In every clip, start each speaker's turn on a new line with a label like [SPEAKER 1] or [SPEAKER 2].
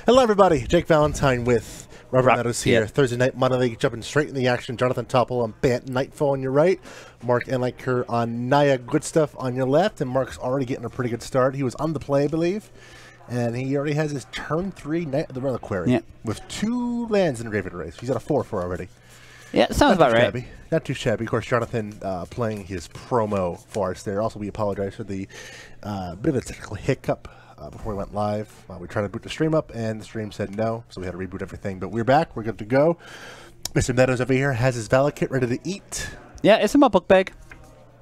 [SPEAKER 1] Hello, everybody. Jake Valentine with Robert Meadows here.
[SPEAKER 2] Yep.
[SPEAKER 1] Thursday night Monday League, jumping straight in the action. Jonathan Tople on Knightfall on your right. Mark Anliker on Naya, good stuff on your left. And Mark's already getting a pretty good start. He was on the play, I believe. And he already has his turn 3 Knight of the Reliquary with 2 lands in Raven Race. He's got a 4-4 already.
[SPEAKER 2] Yeah, sounds about right.
[SPEAKER 1] Shabby. Not too shabby. Of course, Jonathan playing his promo for us there. Also, we apologize for the bit of a technical hiccup before we went live. We tried to boot the stream up, and the stream said no, so we had to reboot everything. But we're back. We're good to go. Mr. Meadows over here has his Valor Kit ready to eat.
[SPEAKER 2] Yeah, it's in my book bag.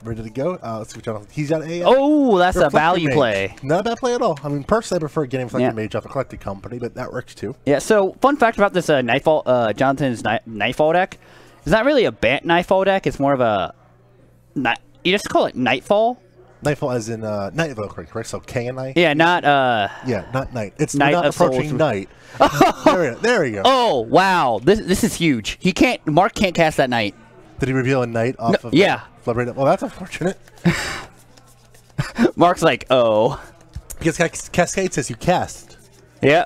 [SPEAKER 1] Ready to go. Let's see what Jonathan. He's got a.
[SPEAKER 2] Oh, that's a value play.
[SPEAKER 1] Not a bad play at all. I mean, personally, I prefer getting Reflector Mage off a collected company, but that works too.
[SPEAKER 2] Yeah. So, fun fact about this Knightfall, Jonathan's Knightfall deck. It's not really a Bant Knightfall deck. It's more of a. You just call it Knightfall.
[SPEAKER 1] Knightfall as in Night Evoker, correct? So K and I.
[SPEAKER 2] Yeah, not
[SPEAKER 1] Yeah, not Night. It's
[SPEAKER 2] Night
[SPEAKER 1] not approaching Night. there we go.
[SPEAKER 2] Oh wow, this is huge. He can't. Mark can't cast that Night.
[SPEAKER 1] Did he reveal a Night off of?
[SPEAKER 2] Yeah.
[SPEAKER 1] Well, that's unfortunate.
[SPEAKER 2] Mark's like, oh.
[SPEAKER 1] Because Cascade says you cast.
[SPEAKER 2] Yeah.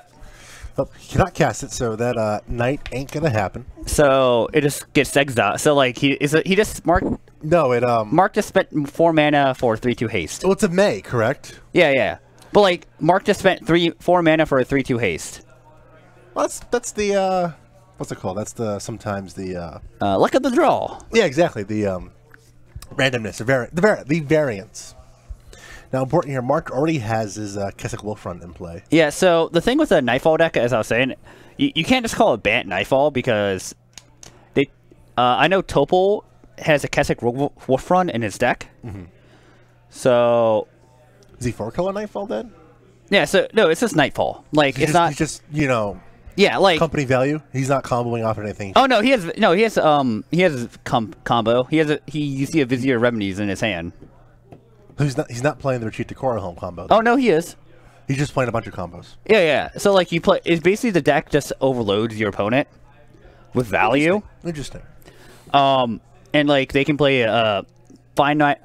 [SPEAKER 1] But you cannot cast it, so that Night ain't gonna happen.
[SPEAKER 2] So it just gets exiled. So like Mark.
[SPEAKER 1] No, it
[SPEAKER 2] Mark just spent 4 mana for 3/2 haste.
[SPEAKER 1] Oh, it's a May, correct?
[SPEAKER 2] Yeah. But like Mark just spent 4 mana for a 3/2 haste.
[SPEAKER 1] Well, that's the what's it called? That's sometimes the
[SPEAKER 2] luck of the draw.
[SPEAKER 1] Yeah, exactly. The randomness, the variance. Now, important here, Mark already has his Keswick Wolfrun in play.
[SPEAKER 2] Yeah, so the thing with the Knightfall deck, as I was saying, you can't just call it Bant Knightfall because they. I know Tople has a Keswick Wolfrun in his deck. Mm-hmm. So.
[SPEAKER 1] Is he 4-color Knightfall then?
[SPEAKER 2] Yeah, so no, it's just Knightfall. Like
[SPEAKER 1] he's
[SPEAKER 2] not.
[SPEAKER 1] He's just
[SPEAKER 2] Yeah, like
[SPEAKER 1] company value. He's not comboing off anything.
[SPEAKER 2] Oh no, he has combo. You see a Vizier Remedies in his hand.
[SPEAKER 1] He's not playing the Retreat to Coral combo.
[SPEAKER 2] Oh no, he is.
[SPEAKER 1] He's just playing a bunch of combos.
[SPEAKER 2] Yeah. So like you play, it's basically the deck just overloads your opponent with value.
[SPEAKER 1] Interesting.
[SPEAKER 2] And like they can play a finite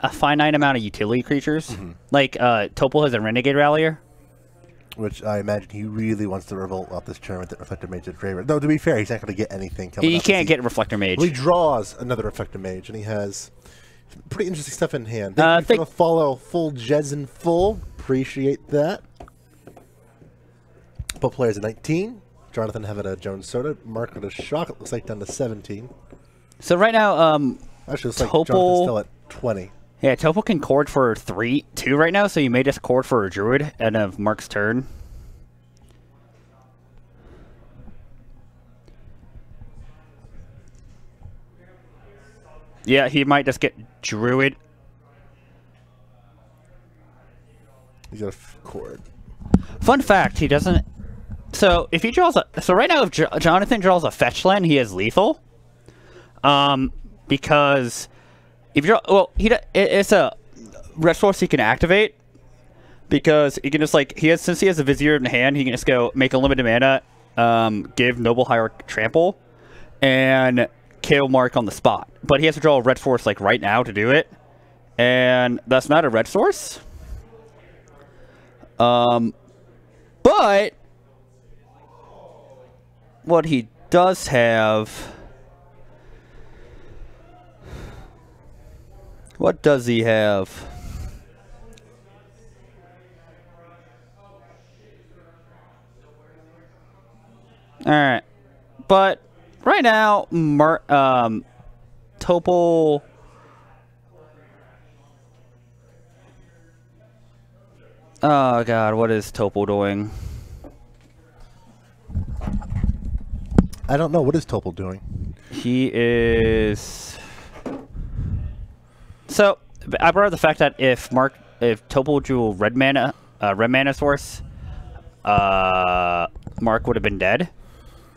[SPEAKER 2] amount of utility creatures. Mm-hmm. Like Tople has a Renegade Rallier.
[SPEAKER 1] Which I imagine he really wants to revolt off this turn with the Reflector Mage at favorite. Though, to be fair, he's not going to get anything coming
[SPEAKER 2] He
[SPEAKER 1] up.
[SPEAKER 2] can't get Reflector Mage.
[SPEAKER 1] Well, he draws another Reflector Mage, and he has pretty interesting stuff in hand. Thank you for the follow, full Jez in full. Appreciate that. Both players at 19. Jonathan having a Jones Soda. Mark with a shock. It looks like down to 17.
[SPEAKER 2] So right now,
[SPEAKER 1] actually, it's like Jonathan's still at 20.
[SPEAKER 2] Yeah, Tople can cord for 2 right now, so you may just cord for a Druid end of Mark's turn. Yeah, he might just get Druid.
[SPEAKER 1] He's got a cord.
[SPEAKER 2] Fun fact, he doesn't... So, if he draws a... So right now, if Jonathan draws a fetch land, he has lethal. Because... If you draw, well, it's a resource he can activate because he can just since he has a Vizier in hand, he can just go make a limited mana, give Noble Hierarch Trample, and kill Mark on the spot. But he has to draw a red source right now to do it, and that's not a red source. But what he does have. What does he have? Alright. But right now, Tople... Oh god, what is Tople doing?
[SPEAKER 1] I don't know. What is Tople doing?
[SPEAKER 2] He is... So, I brought up the fact that if Tople drew red mana source, Mark would have been dead,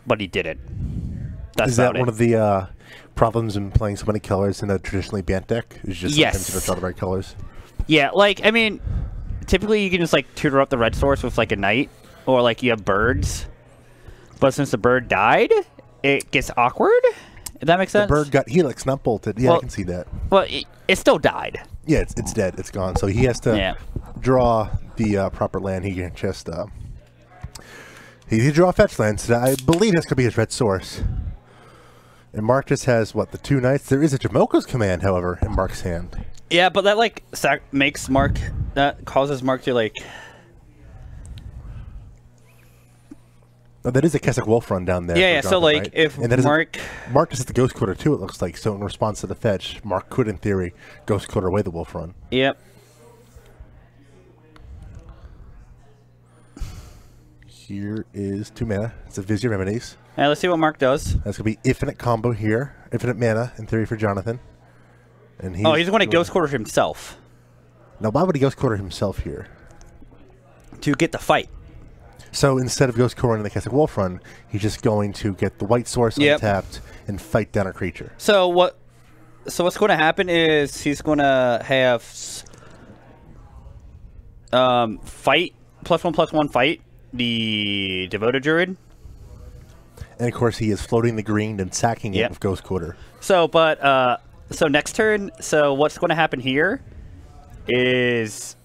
[SPEAKER 2] but he didn't. That's
[SPEAKER 1] Is that one of the problems in playing so many colors in a traditionally Bant deck? Is just sometimes you don't draw the right colors? Yeah,
[SPEAKER 2] I mean, typically you can just tutor up the red source with a knight, or you have birds. But since the bird died, it gets awkward. If that makes sense?
[SPEAKER 1] The bird got Helix, not bolted. Yeah, well, I can see that.
[SPEAKER 2] Well, it still died.
[SPEAKER 1] Yeah, it's dead. It's gone. So he has to draw the proper land. He can just He did draw fetch lands. I believe that's going to be his red source. And Mark just has, what, the 2 knights? There is a Jamoko's command, however, in Mark's hand.
[SPEAKER 2] Yeah, but that, like, makes Mark... That causes Mark to, like...
[SPEAKER 1] Oh, that is a Keswick Wolf run down there.
[SPEAKER 2] Yeah, so, like, right? If Mark...
[SPEAKER 1] Mark just hit the Ghost Quarter, too, it looks like. So, in response to the fetch, Mark could, in theory, Ghost Quarter away the Wolf run.
[SPEAKER 2] Yep.
[SPEAKER 1] Here is 2 mana. It's a Vizier Remedies.
[SPEAKER 2] Alright, let's see what Mark does.
[SPEAKER 1] That's going to be infinite combo here. Infinite mana, in theory, for Jonathan. And
[SPEAKER 2] he's going to Ghost Quarter himself.
[SPEAKER 1] Now, why would he Ghost Quarter himself here?
[SPEAKER 2] To get the fight. So,
[SPEAKER 1] instead of Ghost Quartering the Keswick Wolf run, he's just going to get the white source untapped and fight down a creature.
[SPEAKER 2] So, what's going to happen is he's going to have fight, +1/+1 fight, the Devoted Druid.
[SPEAKER 1] And of course, he is floating the green and sacking it with Ghost Quarter.
[SPEAKER 2] So, so next turn, so what's going to happen here is,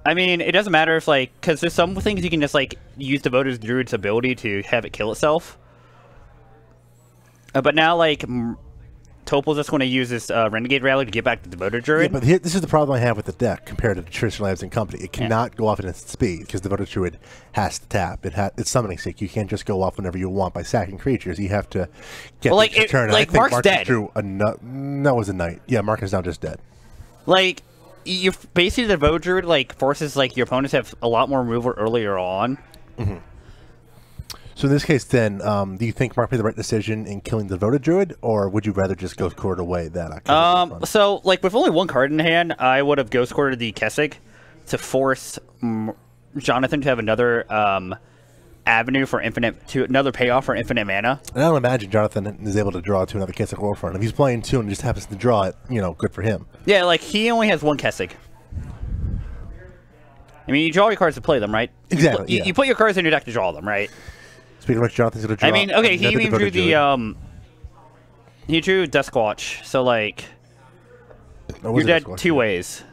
[SPEAKER 2] I mean, it doesn't matter if, like, because there's some things you can just, like, use Devoted Druid's ability to have it kill itself. But now, like, Tople's just going to use this Renegade Rally to get back the Devoted Druid.
[SPEAKER 1] Yeah, but this is the problem I have with the deck compared to the traditional Labs and Company. It cannot go off at instant speed because the Devoted Druid has to tap. It's summoning sick. You can't just go off whenever you want by sacking creatures. You have to get the turn.
[SPEAKER 2] Like, Mark's dead.
[SPEAKER 1] Drew no, it was a knight. Yeah, Mark is now just dead.
[SPEAKER 2] Like, you basically the Devoted Druid, like, forces, like, your opponents have a lot more removal earlier on.
[SPEAKER 1] Mm-hmm. So in this case, then, do you think Mark made the right decision in killing the Devoted Druid, or would you rather just Ghost Quarter away that?
[SPEAKER 2] So, like, with only 1 card in hand, I would have Ghost Quartered the Keswick to force Jonathan to have another avenue for another payoff for infinite mana.
[SPEAKER 1] And I don't imagine Jonathan is able to draw to another Keswick Wolf run. If he's playing 2 and just happens to draw it, you know, good for him.
[SPEAKER 2] Yeah, like, he only has 1 Keswick. I mean, you draw your cards to play them, right?
[SPEAKER 1] Exactly.
[SPEAKER 2] You put your cards in your deck to draw them, right?
[SPEAKER 1] Speaking of which, Jonathan's going to draw.
[SPEAKER 2] I mean, okay, he even drew the, he drew Duskwatch, so, like, you're dead 2 ways.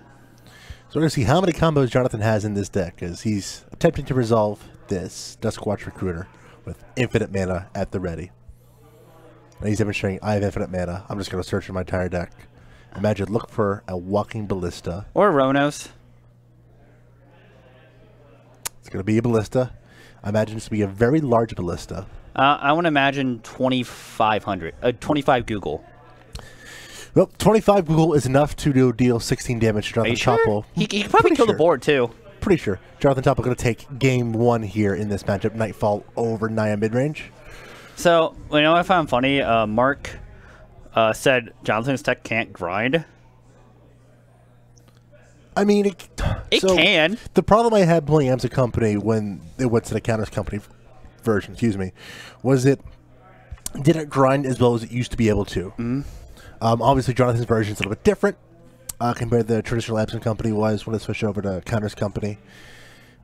[SPEAKER 1] So we're going to see how many combos Jonathan has in this deck, as he's attempting to resolve this Duskwatch Recruiter with infinite mana at the ready. And he's demonstrating, I have infinite mana. I'm just going to search in my entire deck. Imagine, look for a Walking Ballista.
[SPEAKER 2] Or Ronos.
[SPEAKER 1] It's going to be a Ballista. I imagine this to be a very large Ballista.
[SPEAKER 2] I want to imagine 2,500. 25 Google.
[SPEAKER 1] Well, 25 Google is enough to deal 16 damage to Jonathan Tople.
[SPEAKER 2] He can probably kill the board, too.
[SPEAKER 1] Pretty sure. Jonathan Tople going to take game 1 here in this matchup. Knightfall over Naya Midrange.
[SPEAKER 2] So, you know what I found funny? Mark said Jonathan's deck can't grind.
[SPEAKER 1] I mean,
[SPEAKER 2] it can.
[SPEAKER 1] The problem I had playing Amsa Company when it went to the Counters Company version, excuse me, was it didn't grind as well as it used to be able to.
[SPEAKER 2] Mm-hmm.
[SPEAKER 1] Obviously, Jonathan's version is a little bit different compared to the traditional Amsa Company was when it switched over to Counters Company.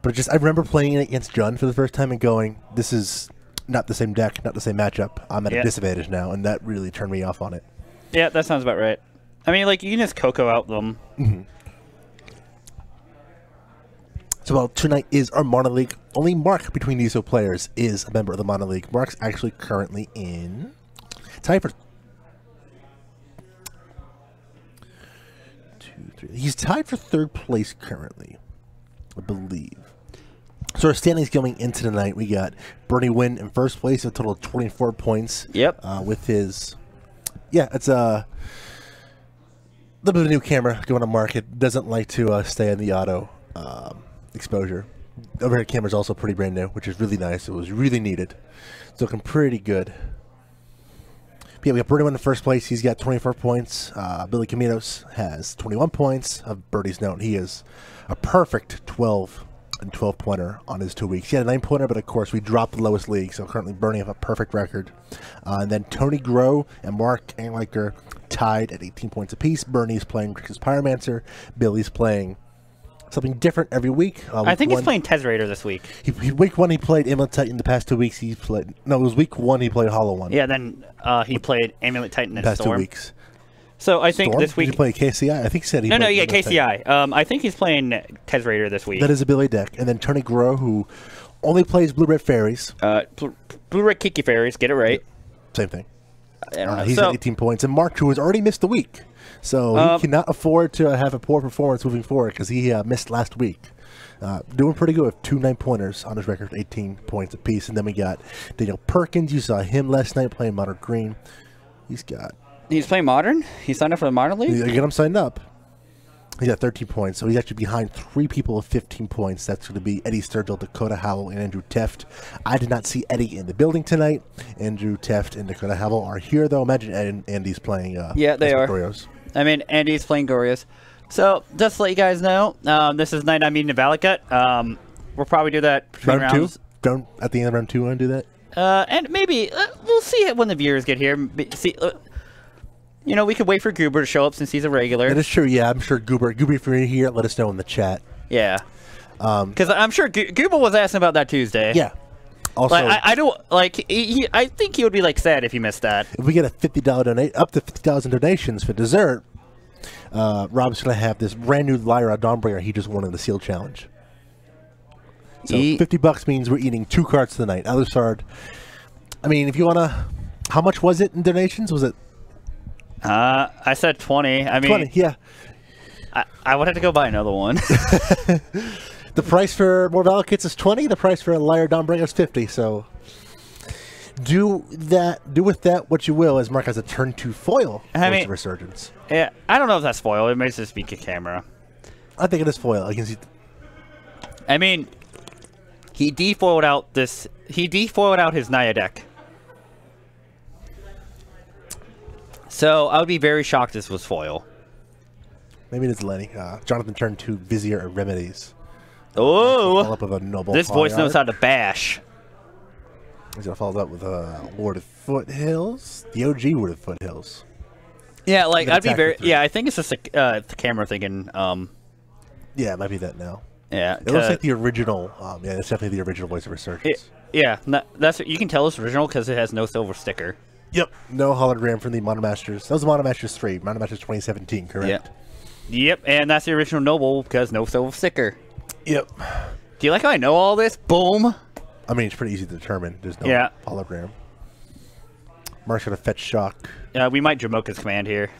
[SPEAKER 1] But I remember playing it against Jun for the first time and going, this is not the same deck, not the same matchup. I'm at a disadvantage now, and that really turned me off on it.
[SPEAKER 2] Yeah, that sounds about right. I mean, like, you can just Coco out them.
[SPEAKER 1] Mm-hmm. So, well, tonight is our Mono League. Only Mark between these two players is a member of the Mono League. Mark's actually currently in tied for he's tied for 3rd place currently, I believe. So our standings going into the night, we got Bernie Wynn in 1st place, a total of 24 points.
[SPEAKER 2] Yep.
[SPEAKER 1] With his, it's a little bit of a new camera going on market. Doesn't like to stay in the auto exposure. Overhead camera is also pretty brand new, which is really nice. It was really needed. It's looking pretty good. But yeah, we got Birdie in 1st place. He's got 24 points. Billy Caminos has 21 points. Of Birdie's note, he is a perfect 12 and 12 pointer on his 2 weeks. He had a 9 pointer, but of course we dropped the lowest league, so currently Bernie have a perfect record. And then Tony Groh and Mark Anliker tied at 18 points apiece. Bernie's playing Grixis Pyromancer. Billy's playing something different every week.
[SPEAKER 2] I think he's playing Tezzerator this week.
[SPEAKER 1] Week 1 he played Amulet Titan. The past 2 weeks he played... No, it was week 1 he played Hollow One.
[SPEAKER 2] Yeah, then he played Amulet Titan and
[SPEAKER 1] Storm.
[SPEAKER 2] Storm.
[SPEAKER 1] Past 2 weeks.
[SPEAKER 2] So I think
[SPEAKER 1] Storm?
[SPEAKER 2] this week...
[SPEAKER 1] Did he play KCI? I think he said he
[SPEAKER 2] No,
[SPEAKER 1] played
[SPEAKER 2] yeah,
[SPEAKER 1] North Tech.
[SPEAKER 2] KCI. I think he's playing Kez Raider this week.
[SPEAKER 1] That is a Billy deck. And then Tony Grow, who only plays Blue Red Fairies.
[SPEAKER 2] Blue-Red Kiki Fairies, get it right.
[SPEAKER 1] Same thing.
[SPEAKER 2] I don't know.
[SPEAKER 1] He's at 18 points. And Mark, who has already missed the week. So he cannot afford to have a poor performance moving forward because he missed last week. Doing pretty good with 2 9-pointers on his record, 18 points apiece. And then we got Daniel Perkins. You saw him last night playing Modern Green. He's
[SPEAKER 2] playing Modern? He signed up for the Modern League?
[SPEAKER 1] You get him signed up. He's got 13 points, so he's actually behind 3 people with 15 points. That's going to be Eddie Sturgill, Dakota Howell, and Andrew Teft. I did not see Eddie in the building tonight. Andrew Teft and Dakota Howell are here, though. Imagine Ed and Andy's playing
[SPEAKER 2] yeah, they are.
[SPEAKER 1] Gorios.
[SPEAKER 2] I mean, Andy's playing Gorios. So, just to let you guys know, this is night 9 meeting in Valleycut. We'll probably do that between
[SPEAKER 1] Round
[SPEAKER 2] rounds.
[SPEAKER 1] 2? Don't, at the end of round 2, want to do that?
[SPEAKER 2] And maybe, we'll see it when the viewers get here. See, you know, we could wait for Goober to show up since he's a regular.
[SPEAKER 1] That is true, yeah. I'm sure Goober, if you're here, let us know in the chat.
[SPEAKER 2] Yeah. Because I'm sure Goober was asking about that Tuesday.
[SPEAKER 1] Yeah. Also,
[SPEAKER 2] like, I don't, like, I think he would be, like, sad if he missed that.
[SPEAKER 1] if we get a $50 donate, up to 50,000 donations for dessert, Rob's going to have this brand new Lyra Dawnbringer he just won in the Seal Challenge. So $50 means we're eating 2 cards tonight. Other card. I mean, if you want to, how much was it in donations? Was it?
[SPEAKER 2] I said 20. I mean,
[SPEAKER 1] 20, yeah.
[SPEAKER 2] I would have to go buy another one.
[SPEAKER 1] The price for more Valor kits is 20. The price for a Lyra Dawnbringer is 50. So do with that what you will, as Mark has a turn 2 foil.
[SPEAKER 2] I mean,
[SPEAKER 1] Resurgence.
[SPEAKER 2] Yeah, I don't know if that's foil. It may just be a camera.
[SPEAKER 1] I think it is foil. I can see.
[SPEAKER 2] I mean, he defoiled out this. He defoiled out his Naya deck. So I would be very shocked this was foil.
[SPEAKER 1] Maybe it is Lenny. Jonathan turn 2 Vizier of Remedies.
[SPEAKER 2] Oh!
[SPEAKER 1] Follow up with a Noble
[SPEAKER 2] This voice knows
[SPEAKER 1] Polyarch.
[SPEAKER 2] how to bash.
[SPEAKER 1] He's going to follow that with Lord of Foothills. The OG Lord of Foothills.
[SPEAKER 2] Yeah, like, I'd be very...
[SPEAKER 1] 3.
[SPEAKER 2] Yeah, I think it's just the camera thinking...
[SPEAKER 1] Yeah, it might be that now.
[SPEAKER 2] Yeah.
[SPEAKER 1] It looks like the original. Yeah, it's definitely the original voice of Resurgence.
[SPEAKER 2] Yeah, that's you can tell it's original because it has no silver sticker.
[SPEAKER 1] Yep. No hologram from the Modern Masters. That was the Modern Masters 3. Modern Masters 2017, correct?
[SPEAKER 2] Yep, and that's the original Noble because no silver sticker.
[SPEAKER 1] Yep.
[SPEAKER 2] Do you like how I know all this? Boom.
[SPEAKER 1] I mean, it's pretty easy to determine. There's no hologram. Mark's going to fetch Shock.
[SPEAKER 2] We might Jamoka's command here.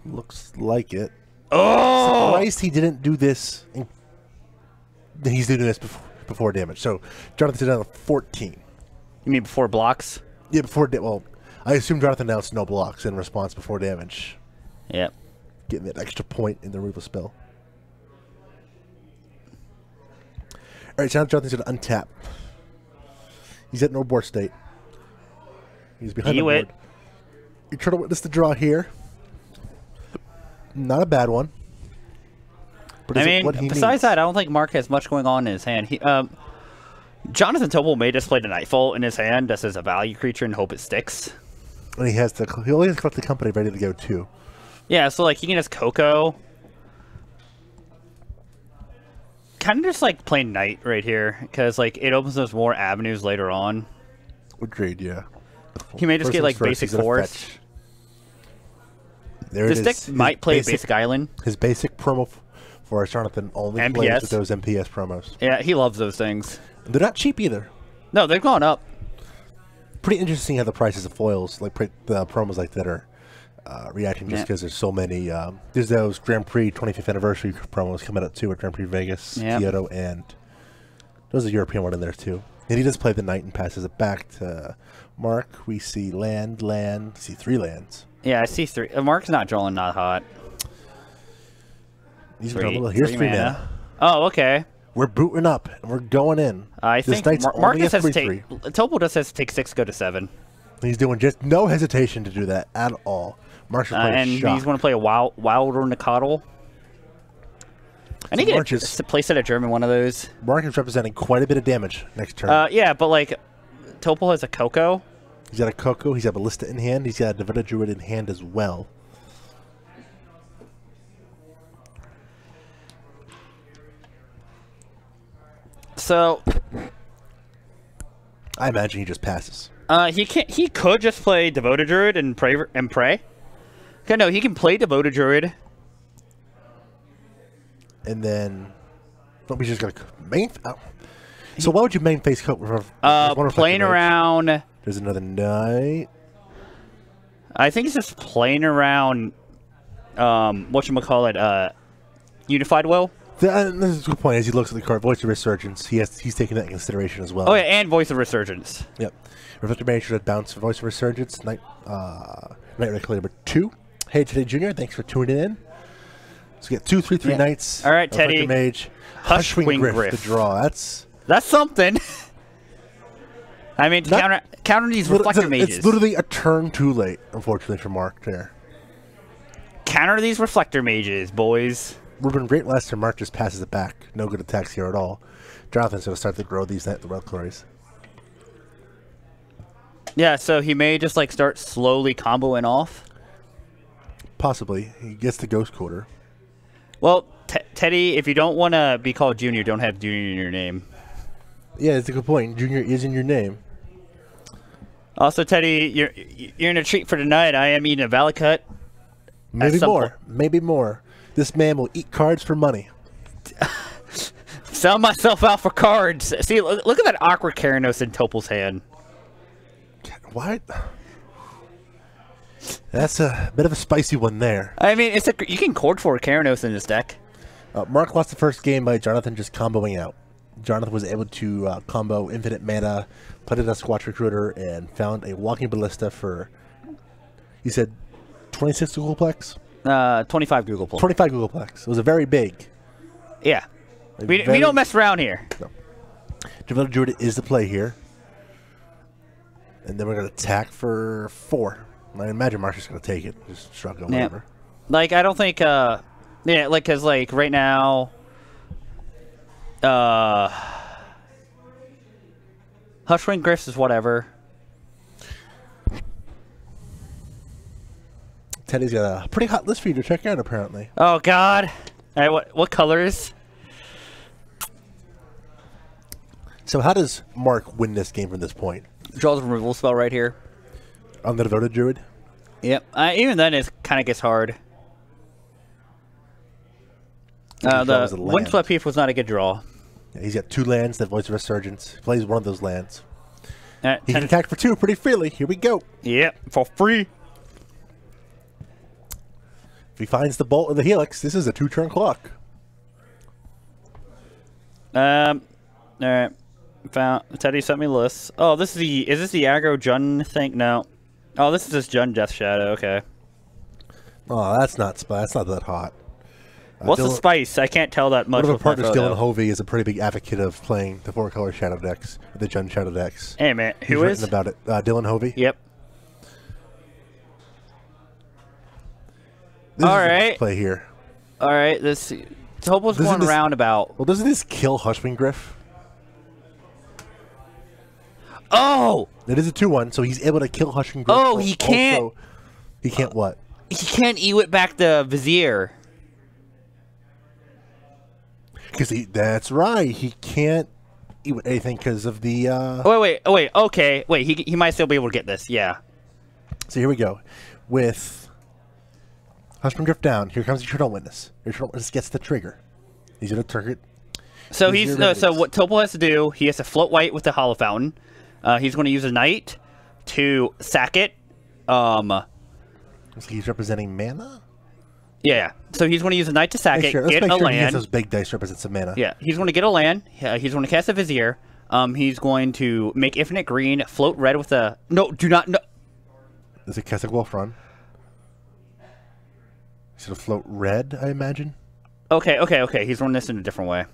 [SPEAKER 1] Looks like it.
[SPEAKER 2] Oh!
[SPEAKER 1] Surprised he didn't do this. He's doing this before damage. So, Jonathan did it on 14.
[SPEAKER 2] You mean before blocks?
[SPEAKER 1] Yeah, well, I assume Jonathan announced no blocks in response before damage.
[SPEAKER 2] Yep.
[SPEAKER 1] Getting that extra point in the removal spell. Alright, so now Jonathan's going to untap. He's at no board state. He's behind the board. You try to witness the draw here. Not a bad one. But
[SPEAKER 2] I mean, besides that, I don't think Mark has much going on in his hand. Jonathan Tople may just play the Knightfall in his hand just as a value creature and hope it sticks.
[SPEAKER 1] And he only has to collect the company ready to go too.
[SPEAKER 2] Yeah, so like he can just Coco. Kind of just like play Knight right here because like it opens those more avenues later on.
[SPEAKER 1] Agreed, yeah.
[SPEAKER 2] He may just get like basic force. This deck might play basic island.
[SPEAKER 1] His basic promo for Jonathan only plays with those MPS promos.
[SPEAKER 2] Yeah, he loves those things.
[SPEAKER 1] They're not cheap either.
[SPEAKER 2] No, they've gone up.
[SPEAKER 1] Pretty interesting how the prices of foils, like the promos like that, are reacting just because there's so many. There's those Grand Prix 25th anniversary promos coming up too at Grand Prix Vegas, Kyoto, and there's a European one in there too. And he does play the Knight and passes it back to Mark. We see land. We see 3 lands.
[SPEAKER 2] Yeah, I see 3. Mark's not drawing not hot.
[SPEAKER 1] He's here's 3 mana.
[SPEAKER 2] Oh, okay.
[SPEAKER 1] We're booting up and we're going in.
[SPEAKER 2] I think Mark just has to take. Tople just has to take 6, go to 7.
[SPEAKER 1] He's doing just no hesitation to do that at all. Mark's
[SPEAKER 2] and he's going to play a Wilder Nicodle. I need to get a play set a German one of those.
[SPEAKER 1] Mark is representing quite a bit of damage next turn.
[SPEAKER 2] Yeah, but like Tople has a Coco.
[SPEAKER 1] He's got a Coco. He's got a Ballista in hand. He's got a Devoted Druid in hand as well.
[SPEAKER 2] So
[SPEAKER 1] I imagine he just passes.
[SPEAKER 2] He could just play Devoted Druid and pray. Okay, no, he can play Devoted Druid.
[SPEAKER 1] And then, we just got a main. Oh. So why would you main face coat?
[SPEAKER 2] Playing around.
[SPEAKER 1] There's another Knight.
[SPEAKER 2] I think he's just playing around. Whatchamacallit, Unified Will.
[SPEAKER 1] This is a good point. As he looks at the card, Voice of Resurgence, he's taking that into consideration as well.
[SPEAKER 2] Oh yeah, and Voice of Resurgence.
[SPEAKER 1] Yep. Reflector Mage should bounce for Voice of Resurgence. Night Record number 2. Hey, Teddy Jr., thanks for tuning in. So get 2, 3, 3 Knights.
[SPEAKER 2] All right, Teddy.
[SPEAKER 1] Mage.
[SPEAKER 2] Hushwing Griff.
[SPEAKER 1] The draw. That's
[SPEAKER 2] something. I mean, counter these Reflector Mages.
[SPEAKER 1] It's literally a turn too late, unfortunately, for Mark there.
[SPEAKER 2] Counter these Reflector Mages, boys.
[SPEAKER 1] Would have been great last turn. Mark just passes it back. No good attacks here at all. Jonathan's going to start to grow these Reliquaries.
[SPEAKER 2] Yeah, so he may just like start slowly comboing off.
[SPEAKER 1] Possibly. He gets the Ghost Quarter.
[SPEAKER 2] Well, Teddy, if you don't want to be called Junior, don't have Junior in your name.
[SPEAKER 1] Yeah, that's a good point. Junior is in your name.
[SPEAKER 2] Also, Teddy, you're in a treat for tonight. I am eating a Valakut.
[SPEAKER 1] Maybe more. Maybe more. This man will eat cards for money.
[SPEAKER 2] Sell myself out for cards. See, look at that awkward Keranos in Tople's hand.
[SPEAKER 1] What? That's a bit of a spicy one there.
[SPEAKER 2] I mean, you can chord for Keranos in this deck.
[SPEAKER 1] Mark lost the first game by Jonathan just comboing out. Jonathan was able to combo Infinite Mana, played a Squatch Recruiter, and found a Walking Ballista for, you said, 26 Googleplex?
[SPEAKER 2] 25 Googleplex.
[SPEAKER 1] 25 Googleplex. It was a very big.
[SPEAKER 2] Yeah. We don't mess around here.
[SPEAKER 1] No. Devoted Druid is the play here. And then we're going to attack for 4. I imagine Mark's just going to take it. Just shrug it, whatever.
[SPEAKER 2] Like, I don't think, yeah, like, because, like, right now, Hushwing Griffs is whatever.
[SPEAKER 1] Teddy's got a pretty hot list for you to check out, apparently.
[SPEAKER 2] Oh, God. All right, what colors?
[SPEAKER 1] So how does Mark win this game from this point?
[SPEAKER 2] Draws a removal spell right here.
[SPEAKER 1] On the Devoted Druid?
[SPEAKER 2] Yep. Even then, it kind of gets hard. The Windswept Heath was not a good draw.
[SPEAKER 1] Yeah, he's got 2 lands, that Voice of Resurgence. He plays one of those lands. He can
[SPEAKER 2] 10.
[SPEAKER 1] attack for 2 pretty freely. Here we go.
[SPEAKER 2] Yep, for free.
[SPEAKER 1] If he finds the Bolt of the Helix, this is a 2-turn clock.
[SPEAKER 2] All right. Teddy sent me lists. Oh, is this the aggro Jun thing? No. Oh, this is just Jun Death Shadow. Okay.
[SPEAKER 1] Oh, that's not that hot.
[SPEAKER 2] What's the spice? I can't tell that much.
[SPEAKER 1] One of our partners, Dylan Hovey, is a pretty big advocate of playing the 4-color Shadow decks, the Jun Shadow decks.
[SPEAKER 2] Hey man,
[SPEAKER 1] He's written about it? Dylan Hovey.
[SPEAKER 2] Yep.
[SPEAKER 1] This
[SPEAKER 2] all
[SPEAKER 1] is
[SPEAKER 2] right.
[SPEAKER 1] Play here.
[SPEAKER 2] All right. This Tople's going roundabout.
[SPEAKER 1] Well, doesn't this kill Hushwing Griff?
[SPEAKER 2] Oh!
[SPEAKER 1] It is a 2/1, so he's able to kill Hushwing Griff.
[SPEAKER 2] Oh, he can't.
[SPEAKER 1] Also, he can't what?
[SPEAKER 2] He can't Ewit back the Vizier.
[SPEAKER 1] Because that's right. He can't Ewit anything because of the.
[SPEAKER 2] Wait. Okay. Wait. He might still be able to get this. Yeah.
[SPEAKER 1] So here we go. With Hushwing Griff down, here comes the Eternal Witness. Your Eternal Witness gets the trigger. He's going to target.
[SPEAKER 2] So so what Tople has to do, he has to float white with the Hollow Fountain. He's going to use a Knight to sack it. So
[SPEAKER 1] he's representing mana?
[SPEAKER 2] Yeah. So he's going to use a Knight to sack it, get a land.
[SPEAKER 1] He gets those big dice represent some mana.
[SPEAKER 2] Yeah. He's going to get a land. He's going to cast a Vizier. He's going to make infinite green, float red with a... No, do not... No.
[SPEAKER 1] Is it Keswick Wolf Run? He's going to float red, I imagine?
[SPEAKER 2] Okay. He's running this in a different way.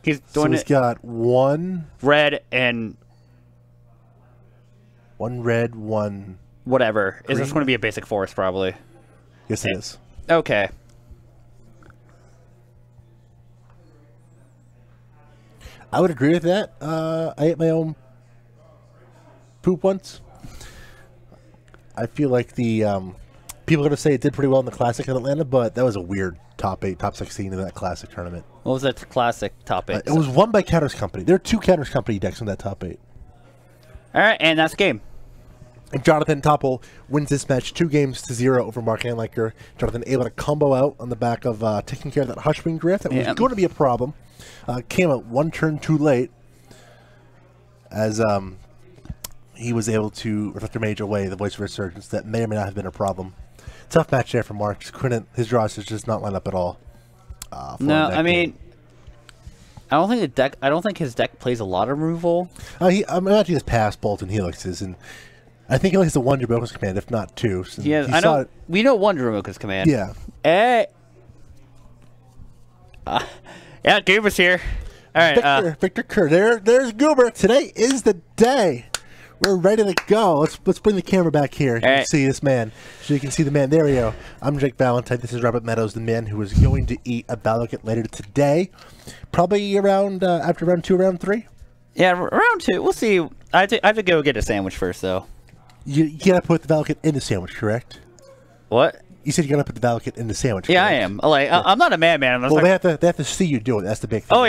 [SPEAKER 2] He's doing
[SPEAKER 1] he's got 1...
[SPEAKER 2] red and...
[SPEAKER 1] 1 red, 1...
[SPEAKER 2] Whatever.
[SPEAKER 1] Green?
[SPEAKER 2] Is this going to be a basic forest, probably?
[SPEAKER 1] Yes, it is.
[SPEAKER 2] Okay.
[SPEAKER 1] I would agree with that. I ate my own poop once. I feel like the people are going to say it did pretty well in the Classic in Atlanta, but that was a weird top 8, top 16 in that Classic tournament.
[SPEAKER 2] What was that Classic top 8?
[SPEAKER 1] It was won by Counters Company. There are 2 Counters Company decks in that top 8.
[SPEAKER 2] All right, and that's game.
[SPEAKER 1] And Jonathan Tople wins this match 2-0 over Mark Anliker. Jonathan able to combo out on the back of taking care of that Hushwing Drift. That was going to be a problem. Came out one turn too late as he was able to Reflector Mage away the Voice of Resurgence. That may or may not have been a problem. Tough match there for Mark. His draws just not line up at all.
[SPEAKER 2] No, I mean, I don't think his deck plays a lot of removal.
[SPEAKER 1] I'm imagine his past Bolt and Helixes, and I think he only has the one Jaboko's command, if not two. So
[SPEAKER 2] yeah, I know. We know one Jaboko's command.
[SPEAKER 1] Yeah.
[SPEAKER 2] Hey. Yeah, Goober's here. All right,
[SPEAKER 1] Victor Kerr. There's Goober. Today is the day. We're ready to go. Let's bring the camera back here. You can see this man. So you can see the man. There we go. I'm Jake Valentine. This is Robert Meadows, the man who is going to eat a Valakut later today. Probably around after round 2, round 3.
[SPEAKER 2] Yeah, round 2. We'll see. I have to go get a sandwich first, though.
[SPEAKER 1] You gotta put the Valakut in the sandwich, correct?
[SPEAKER 2] What?
[SPEAKER 1] You said you gotta put the Valakut in the sandwich.
[SPEAKER 2] Yeah,
[SPEAKER 1] correct?
[SPEAKER 2] I am. Like, I'm not a madman.
[SPEAKER 1] Well, they have to see you do it. That's the big thing.
[SPEAKER 2] Oh, yeah.